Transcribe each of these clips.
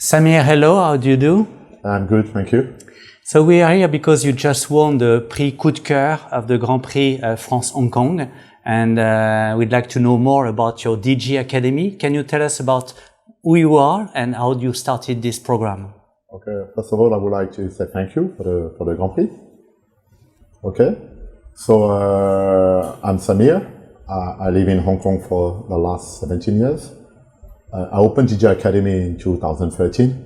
Samir, hello, how do you do? I'm good, thank you. So we are here because you just won the Prix Coeur of the Grand Prix France-Hong Kong, and we'd like to know more about your DJ Academy. Can you tell us about who you are and how you started this program? Okay, first of all, I would like to say thank you for the Grand Prix. Okay, so I'm Samir. I live in Hong Kong for the last 17 years. I opened DJ Academy in 2013.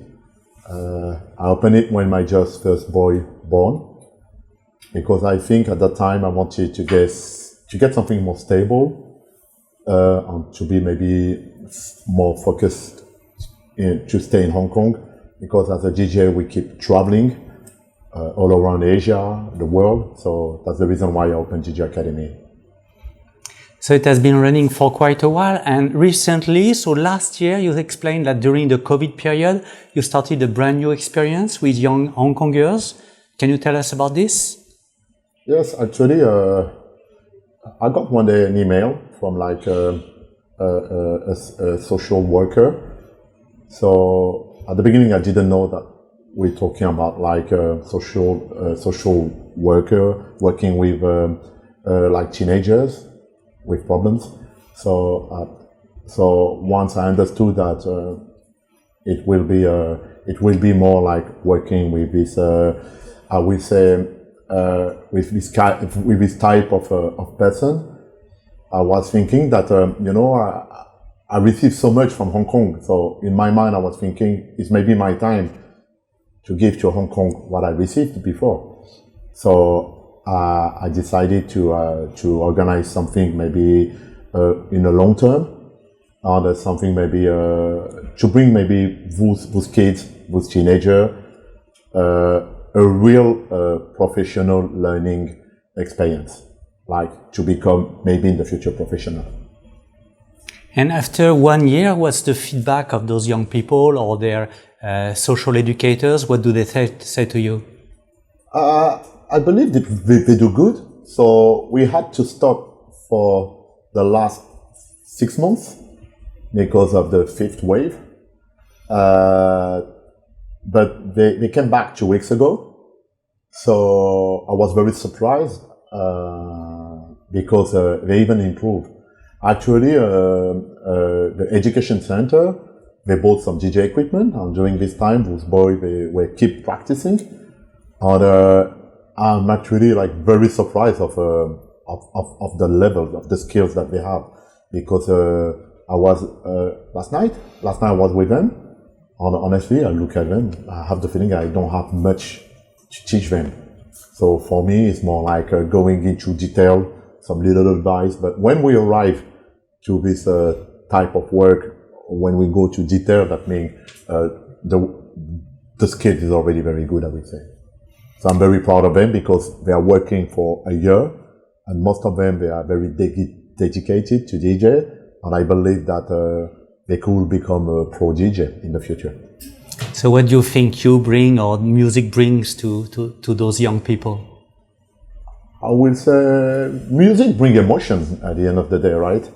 I opened it when my just first boy born, because I think at that time I wanted to get something more stable and to be maybe more focused to stay in Hong Kong, because as a DJ we keep traveling all around Asia, the world. So that's the reason why I opened DJ Academy. So it has been running for quite a while, and recently, so last year, you explained that during the COVID period, you started a brand new experience with young Hong Kongers. Can you tell us about this? Yes, actually, I got one day an email from like a social worker. So at the beginning, I didn't know that we're talking about like a social worker working with like teenagers with problems. So once I understood that it will be more like working with this, I will say, with this type of person, I was thinking that I received so much from Hong Kong. So in my mind, I was thinking it's maybe my time to give to Hong Kong what I received before. So I decided to organize something maybe in the long term, and something maybe to bring maybe those kids, those teenagers, a real professional learning experience, like to become maybe in the future professional. And after 1 year, what's the feedback of those young people or their social educators? What do they say to you? I believe they do good. So we had to stop for the last 6 months because of the fifth wave. But they came back 2 weeks ago. So I was very surprised because they even improved. Actually, the education center, they bought some DJ equipment, and during this time, those boys they were keep practicing. And I'm actually like very surprised of the level of the skills that they have, because I was last night I was with them, and honestly I look at them, I have the feeling I don't have much to teach them. So for me it's more like going into detail, some little advice. But when we arrive to this type of work, when we go to detail, that means the skill is already very good, I would say. So I'm very proud of them because they are working for a year, and most of them, they are very dedicated to DJ, and I believe that they could become a pro DJ in the future. So what do you think you bring or music brings to those young people? I will say music brings emotion at the end of the day, right?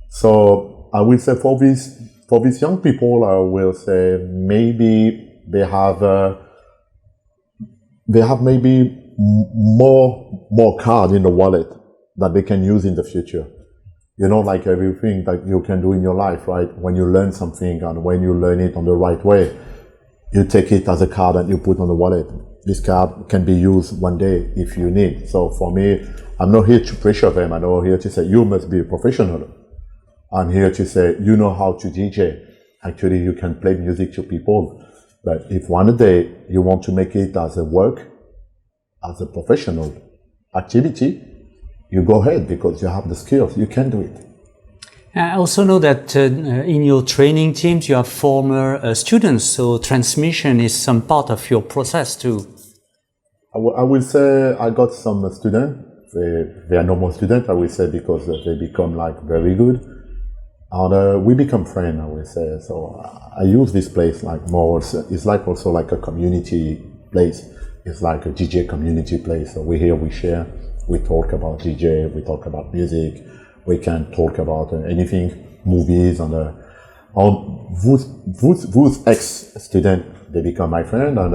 So I will say for these young people, I will say maybe they have maybe more card in the wallet that they can use in the future. You know, like everything that you can do in your life, right? When you learn something and when you learn it on the right way, you take it as a card and you put on the wallet. This card can be used one day if you need. So for me, I'm not here to pressure them. I'm not here to say, you must be a professional. I'm here to say, you know how to DJ. Actually, you can play music to people. But if one day you want to make it as a work, as a professional activity, you go ahead because you have the skills, you can do it. I also know that in your training teams you have former students, so transmission is some part of your process too. I will say I got some students, they are normal students, I will say, because they become like very good. And we become friends, I will say. So I use this place like more, it's like also like a community place. It's like a DJ community place. So we here, we share, we talk about DJ, we talk about music, we can talk about anything, movies, and on whose ex-student, they become my friend, and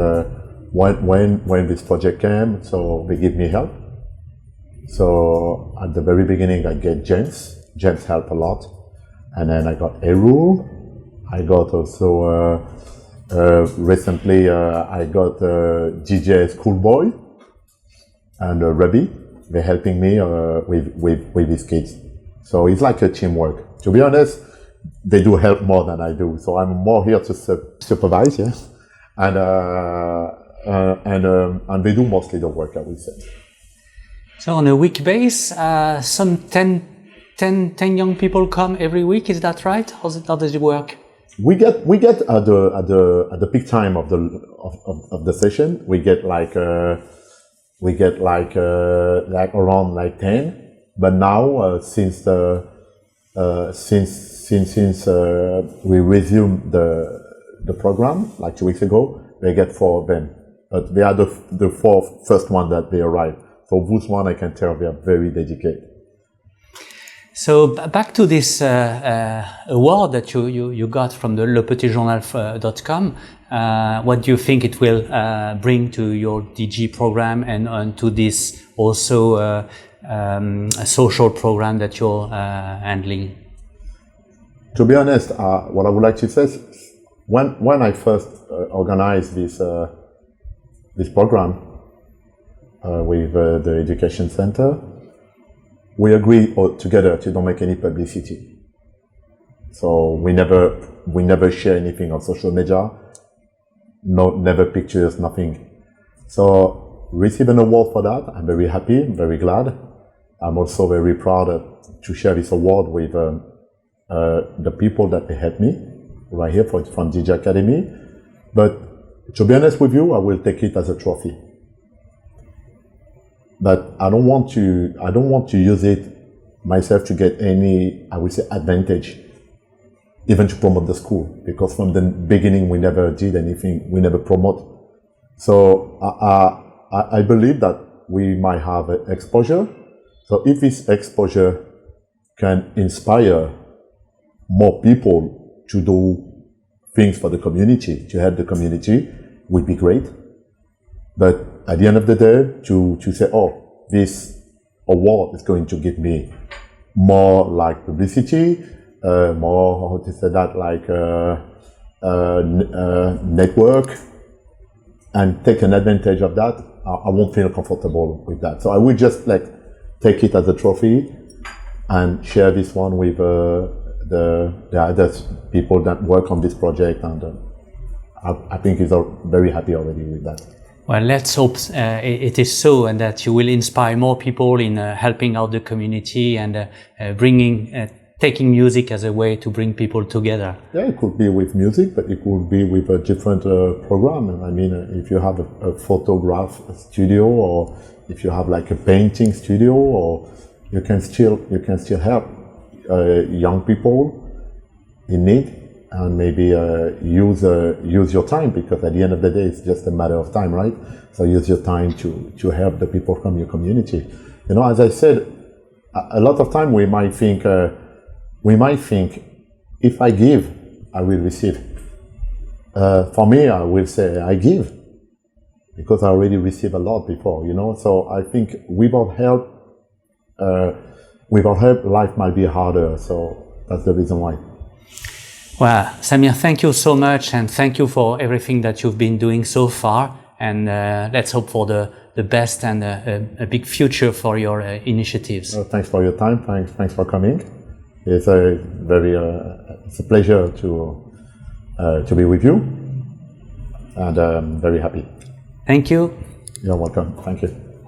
when this project came, so they give me help. So at the very beginning, I get James. James helped a lot, and then I got Eru. I got also recently I got DJ Schoolboy and Rebby. They're helping me with these kids. So it's like a teamwork. To be honest, they do help more than I do. So I'm more here to supervise, yeah, and they do mostly the work, I would say. So on a week base, some 10 young people come every week. Is that right? How does it work? We get at the peak time of the session. We get like around like 10. But now since we resumed the program like 2 weeks ago, we get 4 of them. But they are the 4 first one that they arrive. For this one, I can tell they are very dedicated. So back to this award that you got from the lepetitjournal.com, what do you think it will bring to your DG program and to this also a social program that you're handling? To be honest, what I would like to say is when I first organized this program with the education center, we agreed together to don't make any publicity. So we never share anything on social media, never pictures, nothing. So receive an award for that. I'm very happy, very glad. I'm also very proud to share this award with the people that helped me right here from DJ Academy. But to be honest with you, I will take it as a trophy. But I don't want to use it myself to get any, I would say, advantage, even to promote the school, because from the beginning we never did anything, we never promote. So I believe that we might have exposure. So if this exposure can inspire more people to do things for the community, to help the community, would be great. But at the end of the day, to say, oh, this award is going to give me more like publicity, more, how to say that, like network, and take an advantage of that, I won't feel comfortable with that. So I will just like take it as a trophy and share this one with the other people that work on this project, and I think he's very happy already with that. Well, let's hope it is so, and that you will inspire more people in helping out the community and taking music as a way to bring people together. Yeah, it could be with music, but it could be with a different program. I mean, if you have a photograph studio, or if you have like a painting studio, or you can still help young people in need. And maybe use your time, because at the end of the day, it's just a matter of time, right? So use your time to help the people from your community. You know, as I said, a lot of time we might think, if I give, I will receive. For me, I will say I give, because I already received a lot before, you know. So I think without help, life might be harder. So that's the reason why. Well, Samir, thank you so much, and thank you for everything that you've been doing so far. And let's hope for the best and a big future for your initiatives. Thanks for your time. Thanks for coming. It's a pleasure to be with you, and I'm very happy. Thank you. You're welcome. Thank you.